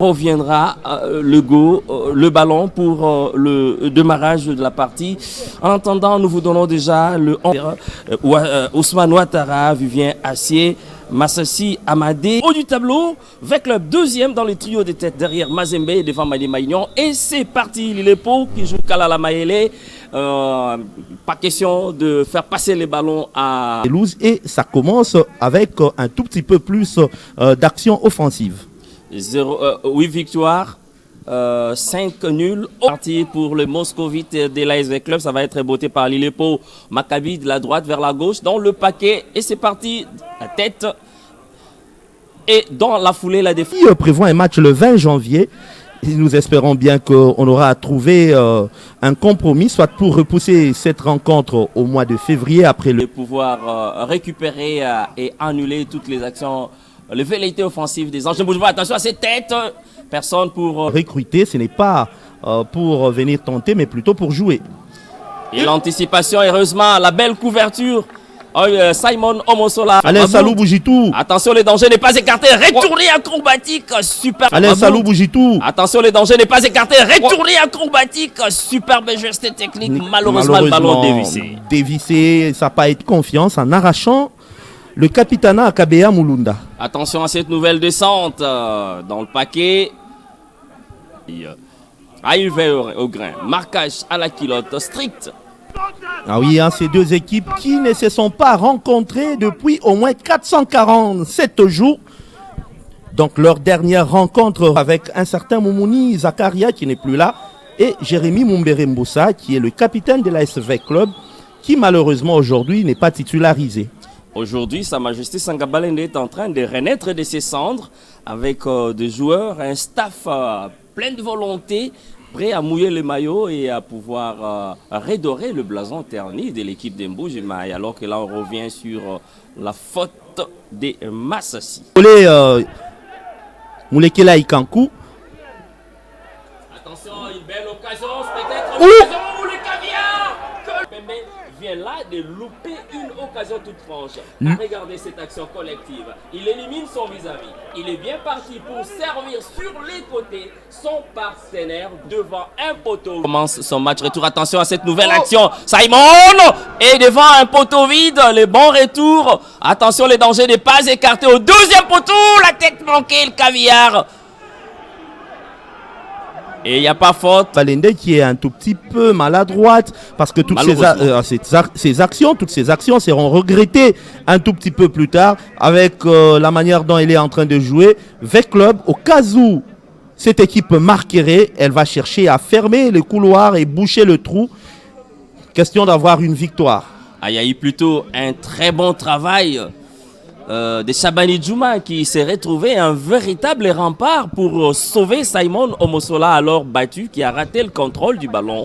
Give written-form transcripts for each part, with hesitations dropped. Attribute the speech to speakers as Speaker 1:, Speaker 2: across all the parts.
Speaker 1: reviendra le ballon pour le démarrage de la partie. En attendant, nous vous donnons déjà le Ousmane Ouattara, Vivien Assier, Massassi Amadé. Haut du tableau, avec le deuxième dans le trio de tête derrière Mazembe et devant Madi Maignan. Et c'est parti, Lilepo qui joue Kalala Maele. Pas question de faire passer les ballons à
Speaker 2: et ça commence avec un tout petit peu plus d'action offensive.
Speaker 1: 8 victoires, 5 nuls. Parti pour le Moscovite de l'ASV Club, ça va être botté par Lilepo Maccabi de la droite vers la gauche dans le paquet et c'est parti, la tête et dans la foulée la défense.
Speaker 2: Il prévoit un match le 20 janvier et nous espérons bien qu'on aura trouvé un compromis, soit pour repousser cette rencontre au mois de février après le
Speaker 1: pouvoir récupérer et annuler toutes les actions. Le velléité offensive des Anges de Bourgeois. Attention à ces têtes. Personne pour
Speaker 2: recruter. Ce n'est pas pour venir tenter, mais plutôt pour jouer.
Speaker 1: Et l'anticipation, heureusement, la belle couverture. Simon Omosola.
Speaker 2: Alain Salou Bougitou.
Speaker 1: Attention, les dangers n'est pas écarté. Retourné acrobatique. Super.
Speaker 2: Alain Salou Bougitou.
Speaker 1: Attention, les dangers n'est pas écarté. Retourné acrobatique. Superbe geste technique. Malheureusement, le ballon dévissé.
Speaker 2: Dévissé. Ça n'a pas été confiance en arrachant le capitana à Kabea Mulunda.
Speaker 1: Attention à cette nouvelle descente dans le paquet. Arrivé au grain. Marquage à la culotte strict.
Speaker 2: Ah oui, hein, ces deux équipes qui ne se sont pas rencontrées depuis au moins 447 jours. Donc leur dernière rencontre avec un certain Moumouni Zakaria qui n'est plus là et Jérémy Mumbere Mboussa qui est le capitaine de la SV Club qui malheureusement aujourd'hui n'est pas titularisé.
Speaker 1: Aujourd'hui, Sa Majesté Sangabalende est en train de renaître de ses cendres avec des joueurs, un staff plein de volonté, prêt à mouiller le maillot et à pouvoir redorer le blason terni de l'équipe d'Mboujimaï. Alors que là, on revient sur la faute des Massassi.
Speaker 2: Moulekela Ikankou.
Speaker 1: Attention, une belle occasion, peut-être l'occasion où le caviar vient là de louper une occasion toute franche. Regardez cette action collective. Il élimine son vis-à-vis. Il est bien parti pour servir sur les côtés son partenaire devant un poteau. Commence son match retour. Attention à cette nouvelle action. Simon est devant un poteau vide. Le bon retour. Attention, les dangers n'est pas écarté au deuxième poteau. La tête manquée, le caviar. Et il n'y a pas faute.
Speaker 2: Balende qui est un tout petit peu maladroite parce que toutes ces actions seront regrettées un tout petit peu plus tard avec la manière dont elle est en train de jouer. Avec Club, au cas où cette équipe marquerait, elle va chercher à fermer les couloirs et boucher le trou. Question d'avoir une victoire.
Speaker 1: Il y a eu plutôt un très bon travail de Shabani Djouma qui s'est retrouvé un véritable rempart pour sauver Simon Omosola alors battu qui a raté le contrôle du ballon.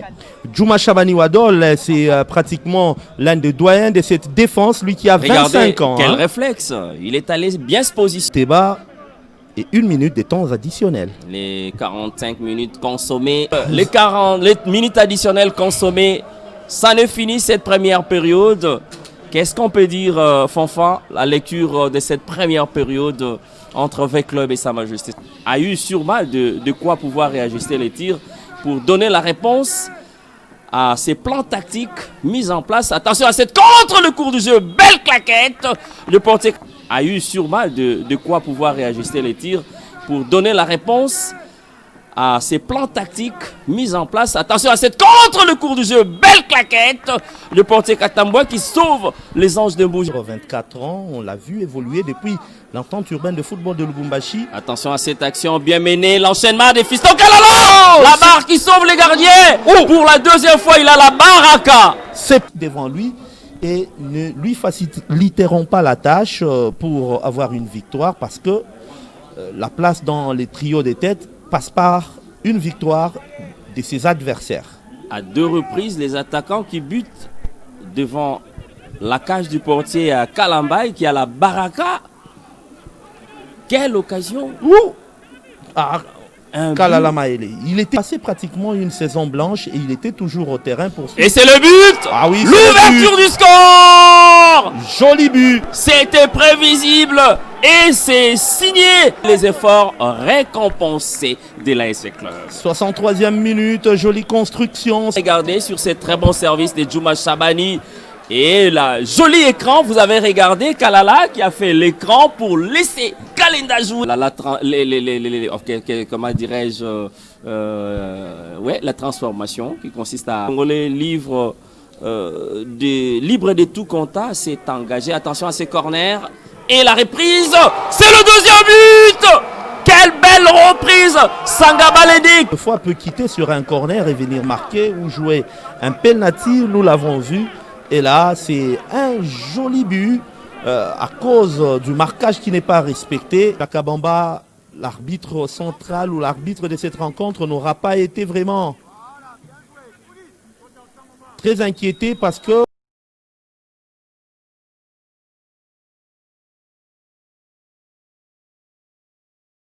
Speaker 2: Djouma Shabani Wadol, c'est pratiquement l'un des doyens de cette défense, lui qui a 25 ans.
Speaker 1: Quel réflexe, il est allé bien se positionner.
Speaker 2: Débat et 1 minute de temps additionnel.
Speaker 1: Les 45 minutes consommées, les minutes additionnelles consommées, ça ne finit cette première période. Qu'est-ce qu'on peut dire, Fanfan, la lecture de cette première période entre V Club et Sa Majesté a eu sûrement de quoi pouvoir réajuster les tirs pour donner la réponse à ces plans tactiques mis en place. Attention à cette contre le cours du jeu, belle claquette. Le portier a eu sûrement de quoi pouvoir réajuster les tirs pour donner la réponse à ces plans tactiques mis en place. Attention à cette contre le cours du jeu, belle claquette. Le portier Katamboua qui sauve les Anges de Mbouji.
Speaker 2: 24 ans, on l'a vu évoluer depuis l'entente urbaine de football de Lubumbashi.
Speaker 1: Attention à cette action bien menée, l'enchaînement des fistons Kalala. La barre qui sauve les gardiens. Pour la deuxième fois, il a la baraka.
Speaker 2: C'est devant lui et ne lui faciliteront pas la tâche pour avoir une victoire parce que la place dans les trios des têtes passe par une victoire de ses adversaires.
Speaker 1: À 2 reprises, les attaquants qui butent devant la cage du portier à Kalambay qui a la baraka. Quelle occasion!
Speaker 2: Kalala Maele. Il était passé pratiquement une saison blanche et il était toujours au terrain pour...
Speaker 1: Et c'est le but.
Speaker 2: Ah oui,
Speaker 1: l'ouverture du score.
Speaker 2: Joli but.
Speaker 1: C'était prévisible et c'est signé. Les efforts récompensés de l'AS Club.
Speaker 2: 63e minute, jolie construction.
Speaker 1: Regardez sur ce très bon service de Djouma Chabani. Et là, joli écran, vous avez regardé Kalala qui a fait l'écran pour laisser Kalinda jouer. Comment dirais-je, ouais, la transformation qui consiste à... Les livres libre de tout compta s'est engagé. Attention à ces corners. Et la reprise, c'est le deuxième but. Quelle belle reprise, Sangabaledi.
Speaker 2: Une fois peut quitter sur un corner et venir marquer ou jouer un penalty, nous l'avons vu. Et là, c'est un joli but à cause du marquage qui n'est pas respecté. Takabamba, l'arbitre central ou l'arbitre de cette rencontre, n'aura pas été vraiment très inquiété parce que